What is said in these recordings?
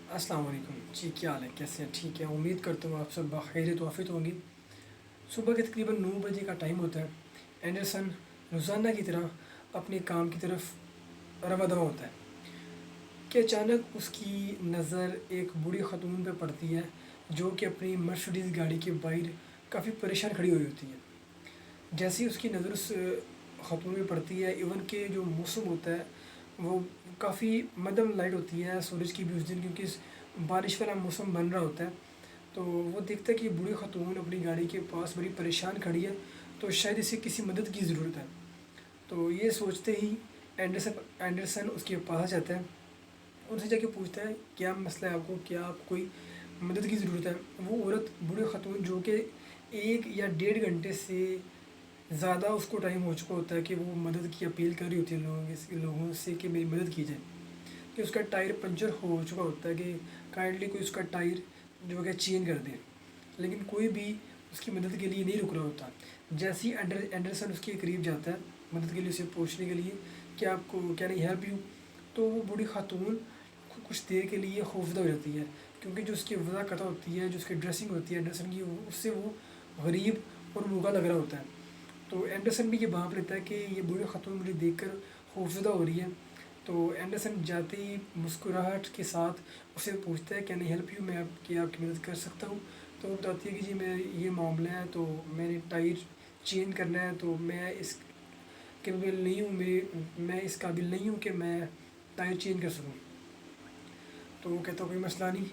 السلام علیکم جی، کیا حال ہے؟ کیسے ہیں؟ ٹھیک ہے، امید کرتا ہوں آپ سب بخیر وافیت ہوں گے۔ صبح کے تقریباً 9 بجے کا ٹائم ہوتا ہے۔ اینڈرسن روزانہ کی طرح اپنے کام کی طرف رواں دواں ہوتا ہے کہ اچانک اس کی نظر ایک بوڑھی خاتون پہ پڑتی ہے جو کہ اپنی مرسڈیز گاڑی کے باہر کافی پریشان کھڑی ہوئی ہوتی ہے۔ جیسے ہی اس کی نظر اس خاتون پہ پڑتی ہے، ایون کہ جو موسم ہوتا ہے وہ کافی مدم لائٹ ہوتی ہے سورج کی بھی اس دن، کیونکہ بارش والا موسم بن رہا ہوتا ہے۔ تو وہ دیکھتا ہے کہ یہ بوڑھی خاتون اپنی گاڑی کے پاس بڑی پریشان کھڑی ہے، تو شاید اسے کسی مدد کی ضرورت ہے۔ تو یہ سوچتے ہی اینڈرسن اس کے پاس جاتا ہے، ان سے جا کے پوچھتا ہے کیا مسئلہ ہے آپ کو، کیا آپ کوئی مدد کی ضرورت ہے۔ وہ عورت بوڑھی خاتون جو کہ 1 یا 1.5 گھنٹے سے زیادہ اس کو ٹائم ہو چکا ہوتا ہے کہ وہ مدد کی اپیل کر رہی ہوتی ہے لوگوں سے کہ میری مدد کی جائے، کہ اس کا ٹائر پنچر ہو چکا ہوتا ہے کہ کائنڈلی کوئی اس کا ٹائر جو کہ چینج کر دے، لیکن کوئی بھی اس کی مدد کے لیے نہیں رک رہا ہوتا۔ جیسے ہی اینڈرسن اس کے قریب جاتا ہے مدد کے لیے، اسے پوچھنے کے لیے کہ آپ کو کیا نہیں ہیلپ یو، تو وہ بوڑھی خاتون کچھ دیر کے لیے خوفزدہ ہو جاتی ہے، کیونکہ جو اس کی وضاحت ہوتی ہے، جو اس کی ڈریسنگ ہوتی ہے اینڈرسن کی، اس سے وہ غریب اور موگا لگ رہا ہوتا ہے۔ تو اینڈرسن بھی یہ بھانپ لیتا ہے کہ یہ بوڑھی خاتون مجھے دیکھ کر خوفزدہ ہو رہی ہے۔ تو اینڈرسن جاتے ہی مسکراہٹ کے ساتھ اسے پوچھتا ہے کیا نہیں ہیلپ یو، میں آپ کی مدد کر سکتا ہوں۔ تو وہ بتاتی ہے کہ جی میں یہ معاملہ ہے، تو میں نے ٹائر چینج کرنا ہے، تو میں اس قابل نہیں ہوں، میں اس قابل نہیں ہوں کہ میں ٹائر چینج کر سکوں۔ تو وہ کہتا ہے کوئی مسئلہ نہیں،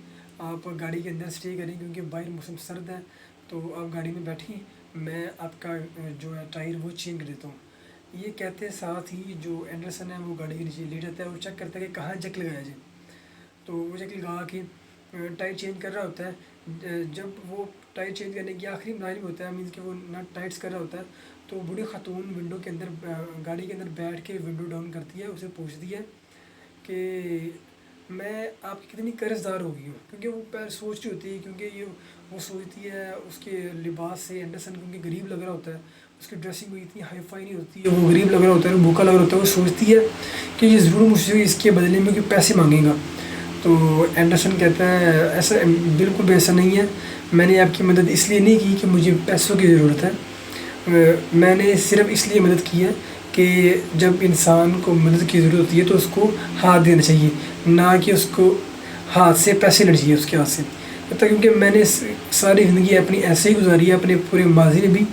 آپ گاڑی کے اندر اسٹے کریں کیونکہ باہر موسم سرد ہے، تو آپ گاڑی میں بیٹھیں، میں آپ کا جو ہے ٹائر وہ چینج کر دیتا ہوں۔ یہ کہتے ساتھ ہی جو اینڈرسن ہے وہ گاڑی کے نیچے لیٹ جاتا ہے اور چیک کرتا ہے کہ کہاں جک لگایا جائے۔ تو وہ جک لگا کے ٹائر چینج کر رہا ہوتا ہے۔ جب وہ ٹائر چینج کرنے کی آخری مراحل میں ہوتا ہے، مینس کہ وہ نٹ ٹائٹس کر رہا ہوتا ہے، تو بوڑھی خاتون ونڈو کے اندر گاڑی کے اندر بیٹھ کے ونڈو ڈاؤن کرتی ہے، اسے پوچھتی ہے کہ میں آپ کی کتنی قرض دار ہو گئی ہوں، کیونکہ وہ پہلے سوچ رہی ہوتی ہے، کیونکہ وہ سوچتی ہے اس کے لباس سے اینڈرسن کیونکہ غریب لگ رہا ہوتا ہے، اس کی ڈریسنگ بھی اتنی ہائی فائی نہیں ہوتی ہے، وہ غریب لگ رہا ہوتا ہے، بھوکا لگ رہا ہوتا ہے۔ وہ سوچتی ہے کہ یہ ضرور مجھ سے اس کے بدلے میں کوئی پیسے مانگے گا۔ تو اینڈرسن کہتا ہے ایسا بالکل بھی ایسا نہیں ہے، میں نے آپ کی مدد اس لیے نہیں کی کہ مجھے پیسوں کی ضرورت ہے، میں نے صرف اس لیے مدد کی ہے کہ جب انسان کو مدد کی ضرورت ہوتی ہے تو اس کو ہاتھ دینا چاہیے، نہ کہ اس کو ہاتھ سے پیسے لینے چاہیے اس کے ہاتھ سے۔ کیونکہ میں نے ساری زندگی اپنی ایسے ہی گزاری ہے، اپنے پورے ماضی میں بھی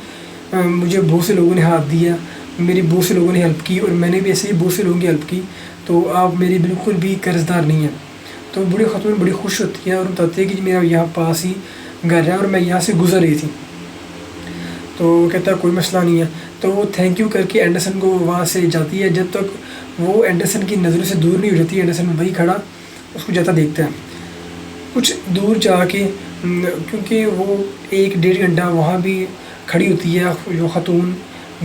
مجھے بہت سے لوگوں نے ہاتھ دیا، میری بہت سے لوگوں نے ہیلپ کی، اور میں نے بھی ایسے ہی بہت سے لوگوں کی ہیلپ کی، تو آپ میری بالکل بھی قرض دار نہیں ہیں۔ تو بوڑھی خاتون بڑی خوش ہوتی ہے اور بتاتی ہے کہ میرا یہاں پاس ہی گھر ہے اور میں یہاں سے گزر رہی تھی۔ تو وہ کہتا ہے کوئی مسئلہ نہیں ہے۔ تو وہ تھینک یو کر کے اینڈرسن کو وہاں سے جاتی ہے، جب تک وہ اینڈرسن کی نظروں سے دور نہیں ہو جاتی، اینڈرسن وہی کھڑا اس کو جاتا دیکھتا ہے۔ کچھ دور جا کے کیونکہ وہ 1 ڈیڑھ گھنٹہ وہاں بھی کھڑی ہوتی ہے جو خاتون،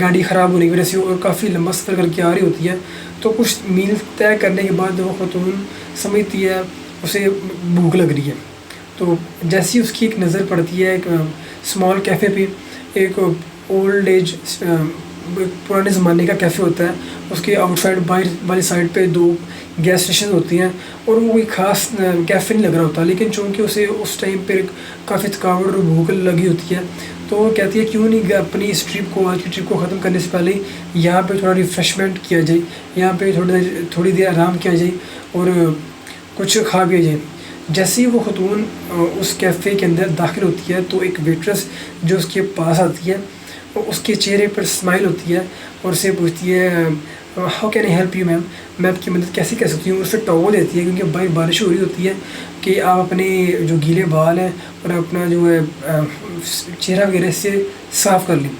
گاڑی خراب ہونے کی وجہ سے، اور کافی لمبا سفر کر کے آ رہی ہوتی ہے، تو کچھ میل طے کرنے کے بعد وہ خاتون سمجھتی ہے اسے بھوک لگ رہی ہے۔ تو جیسی اس کی ایک نظر پڑتی ہے ایک اسمال کیفے پہ، ایک اولڈ ایج پرانے زمانے کا کیفے ہوتا ہے، اس کے آؤٹ سائڈ باہر والی سائڈ پہ 2 گیس اسٹیشن ہوتی ہیں، اور وہ کوئی خاص کیفے نہیں لگ رہا ہوتا، لیکن چونکہ اسے اس ٹائم پہ کافی تھکاوٹ اور بھوک لگی ہوتی ہے، تو وہ کہتی ہے کیوں نہیں اپنی اس آج کی ٹرپ کو ختم کرنے سے پہلے یہاں پہ تھوڑا ریفریشمنٹ کیا جائے، یہاں پہ تھوڑی دیر آرام کیا جائے اور کچھ کھا پیا جائے۔ جیسے ہی وہ خاتون اس کیفے کے اندر داخل ہوتی ہے تو ایک ویٹرس جو اس کے پاس آتی ہے، اس کے چہرے پر اسمائل ہوتی ہے اور اسے پوچھتی ہے how can I help you ma'am, میں آپ کی مدد کیسے کر سکتی ہوں۔ اسے ٹاول دیتی ہے کیونکہ باہر بارش ہو رہی ہوتی ہے کہ آپ اپنے جو گیلے بال ہیں اور اپنا جو ہے چہرہ وغیرہ سے صاف کر لیں۔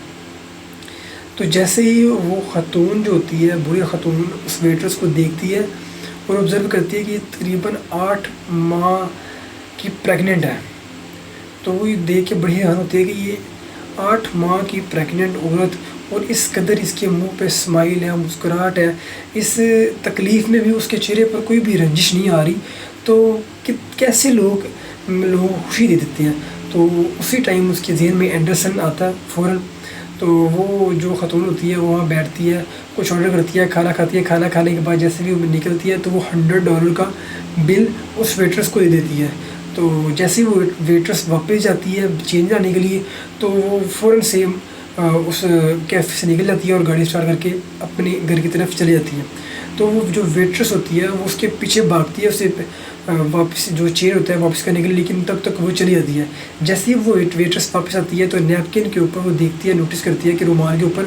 تو جیسے ہی وہ خاتون جو ہوتی ہے بوڑھی خاتون اس ویٹرس کو دیکھتی ہے اور آبزرو کرتی ہے کہ یہ تقریباً 8 ماہ کی پریگننٹ ہے، تو وہ یہ دیکھ کے بڑی حیران ہوتی ہے کہ یہ 8 ماہ کی پریگننٹ عورت، اور اس قدر اس کے منہ پہ اسمائل ہے، مسکراہٹ ہے، اس تکلیف میں بھی اس کے چہرے پر کوئی بھی رنجش نہیں آ رہی، تو کیسے لوگوں کو خوشی دے دیتے ہیں۔ تو اسی ٹائم اس کے ذہن میں اینڈرسن آتا ہے فوراً، تو وہ جو خاتون ہوتی ہے وہ وہاں بیٹھتی ہے، کچھ آرڈر کرتی ہے، کھانا کھاتی ہے، کھانا کھانے کے بعد جیسے بھی وہ نکلتی ہے تو وہ $100 کا بل اس ویٹرس کو دے دیتی ہے۔ تو جیسے ہی وہ ویٹرس واپس جاتی ہے چینج لانے کے لیے تو وہ فوراً سے اس کیفے سے نکل جاتی ہے اور گاڑی اسٹارٹ کر کے اپنے گھر کی طرف چلی جاتی ہے۔ تو وہ جو ویٹرس ہوتی ہے وہ اس کے پیچھے بھاگتی ہے، اسے واپس جو چین ہوتا ہے واپس کرنے کے لیے، لیکن تب تک وہ چلی جاتی ہے۔ جیسے ہی وہ ویٹرس واپس آتی ہے تو نیپکن کے اوپر وہ دیکھتی ہے، نوٹس کرتی ہے کہ رومال کے اوپر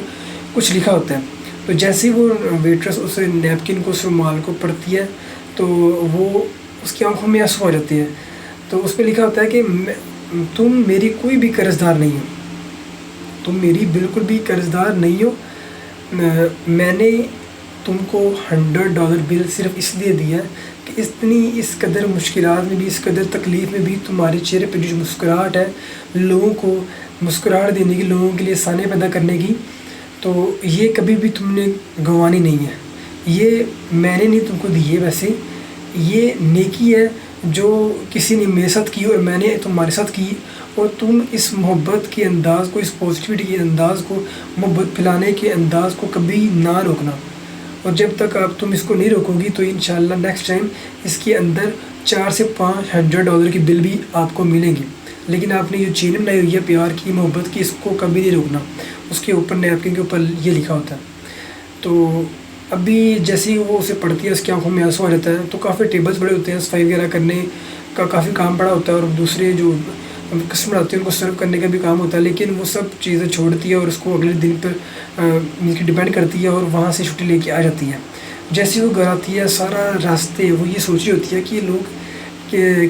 کچھ لکھا ہوتا ہے۔ تو جیسے ہی وہ ویٹرس اس نیپکن کو، اس رومال کو پڑھتی ہے تو وہ اس کی آنکھوں میں آنسو آ جاتے ہیں۔ تو اس پہ لکھا ہوتا ہے کہ تم میری کوئی بھی قرض دار نہیں ہو، تم میری بالکل بھی قرض دار نہیں ہو، میں نے تم کو $100 بل صرف اس لیے دیا کہ اس قدر مشکلات میں بھی، اس قدر تکلیف میں بھی تمہارے چہرے پہ جو مسکراہٹ ہے، لوگوں کو مسکراہٹ دینے کی، لوگوں کے لیے آسانی پیدا کرنے کی، تو یہ کبھی بھی تم نے گنوانی نہیں ہے۔ یہ میں نے نہیں تم کو دی ہے، ویسے یہ نیکی ہے جو کسی نے میرے ساتھ کی اور میں نے تمہارے ساتھ کی، اور تم اس محبت کے انداز کو، اس پازیٹیوٹی کے انداز کو، محبت پھیلانے کے انداز کو کبھی نہ روکنا۔ اور جب تک تم اس کو نہیں روکو گی تو انشاءاللہ نیکسٹ ٹائم اس کے اندر 4 سے 5 $100 کی بل بھی آپ کو ملیں گی۔ لیکن آپ نے جو چین بنائی ہوئی ہے پیار کی، محبت کی، اس کو کبھی نہیں روکنا۔ اس کے اوپر نیپکن کے اوپر یہ لکھا ہوتا ہے۔ تو ابھی جیسے ہی وہ اسے پڑھتی ہے اس کی آنکھوں میں آنسو آ جاتا ہے۔ تو کافی ٹیبلز بڑے ہوتے ہیں، صفائی وغیرہ کرنے کا کافی کام پڑا ہوتا ہے، اور دوسرے جو کسٹمر آتے ہیں ان کو سرو کرنے کا بھی کام ہوتا ہے، لیکن وہ سب چیزیں چھوڑتی ہے اور اس کو اگلے دن پر ڈپینڈ کرتی ہے اور وہاں سے چھٹی لے کے آ جاتی ہے۔ جیسے وہ گھر آتی ہے سارا راستے وہ یہ سوچ رہی ہوتی ہے کہ یہ لوگ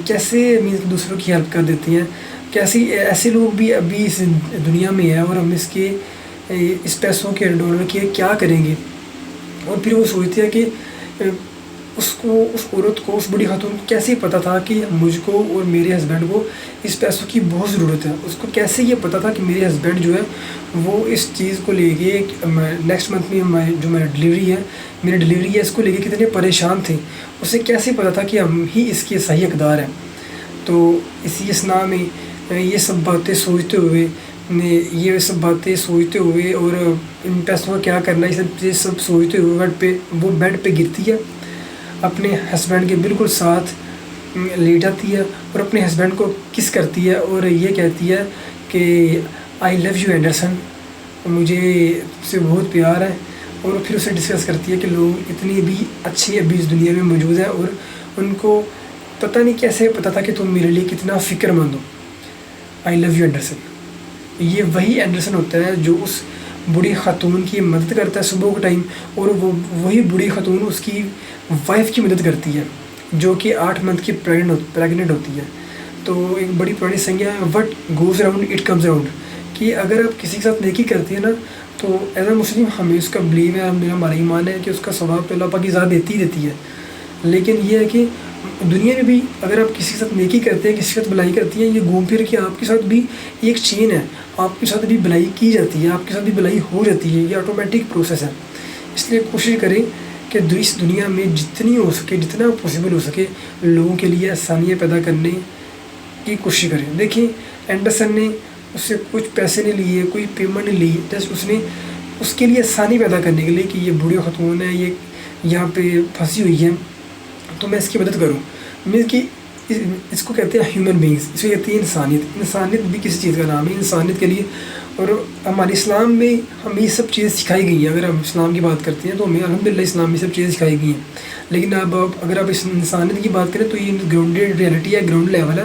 کیسے دوسروں کی ہیلپ کر دیتے ہیں، کیسے ایسے لوگ بھی ابھی اس دنیا میں ہیں، اور ہم اس پیسوں کے $100 کے کیا کریں گے۔ اور پھر وہ سوچتی ہے کہ اس عورت کو، اس بڑی خاتون کو کیسے پتہ تھا کہ مجھ کو اور میرے ہسبینڈ کو اس پیسوں کی بہت ضرورت ہے۔ اس کو کیسے یہ پتہ تھا کہ میرے ہسبینڈ جو ہے وہ اس چیز کو لے کے نیکسٹ منتھ میں جو میری ڈلیوری ہے اس کو لے کے کتنے پریشان تھے۔ اسے کیسے پتہ تھا کہ ہم ہی اس کے صحیح حقدار ہیں۔ تو اسی اسنا میں یہ سب باتیں سوچتے ہوئے اور ان پیسوں کا کیا کرنا ہے، یہ سب سوچتے ہوئے وہ بیڈ پہ گرتی ہے، اپنے ہسبینڈ کے بالکل ساتھ لیٹ جاتی ہے اور اپنے ہسبینڈ کو کس کرتی ہے اور یہ کہتی ہے کہ آئی لو یو اینڈرسن، مجھے اس سے بہت پیار ہے۔ اور پھر اسے ڈسکس کرتی ہے کہ لوگ اتنے بھی اچھے ابھی اس دنیا میں موجود ہیں اور ان کو پتہ نہیں کیسے پتہ تھا کہ تم میرے لیے کتنا فکر مند ہو۔ آئی لو یو اینڈرسن، یہ وہی اینڈرسن ہوتا ہے جو اس بوڑھی خاتون کی مدد کرتا ہے صبح کے ٹائم، اور وہی بوڑھی خاتون اس کی وائف کی مدد کرتی ہے جو کہ 8 منتھ کی پریگننٹ ہوتی ہے۔ تو ایک بڑی پرانی سنگیا ہے، what goes around it comes around, کہ اگر آپ کسی کے ساتھ نیکی کرتے ہیں نا تو ایز اے مسلم ہمیں اس کا بلیو ہے، ہمارا ایمان ہے کہ اس کا ثواب تو اللہ پاک کی ذات دیتی ہی دیتی ہے۔ لیکن یہ ہے کہ دنیا میں بھی اگر آپ کسی کے ساتھ نیکی کرتے ہیں، کسی کے ساتھ بھلائی کرتی ہیں، یہ گھوم پھر کے آپ کے ساتھ بھی ایک چین ہے، آپ کے ساتھ بھی بھلائی کی جاتی ہے، آپ کے ساتھ بھی بھلائی ہو جاتی ہے، یہ آٹومیٹک پروسیس ہے۔ اس لیے کوشش کریں کہ اس دنیا میں جتنی ہو سکے، جتنا پاسبل ہو سکے، لوگوں کے لیے آسانیاں پیدا کرنے کی کوشش کریں۔ دیکھیں اینڈرسن نے اس سے کچھ پیسے نہیں لیے، کوئی پیمنٹ نہیں لی، جسٹ اس نے اس کے لیے آسانی پیدا کرنے کے لیے کہ یہ بوڑھی خاتون ہے، یہ یہاں پہ پھنسی ہوئی ہے تو میں اس کی مدد کروں۔ مینس کہ اس کو کہتے ہیں ہیومن بینگس، اس کو کہتے ہیں انسانیت۔ انسانیت بھی کسی چیز کا نام ہے، انسانیت کے لیے۔ اور ہمارے اسلام میں ہمیں یہ سب چیزیں سکھائی گئی ہیں۔ اگر ہم اسلام کی بات کرتے ہیں تو ہمیں الحمدللہ اسلام میں سب چیزیں سکھائی گئی ہیں، لیکن اگر آپ اس انسانیت کی بات کریں تو یہ گراؤنڈیڈ ریئلٹی ہے، گراؤنڈ لیول ہے۔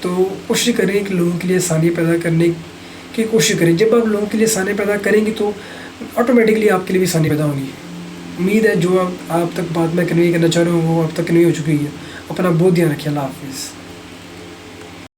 تو کوشش کریں کہ لوگوں کے لیے آسانی پیدا کرنے کی کوشش کریں۔ جب آپ لوگوں کے لیے آسانی پیدا کریں گے تو آٹومیٹکلی آپ کے لیے بھی آسانی پیدا ہوگی۔ امید ہے جو آپ تک بات میں کنوے کرنا چاہ رہا ہوں وہ آپ تک کنوے ہو چکی ہے۔ اپنا بہت دھیان رکھیں۔ اللہ حافظ۔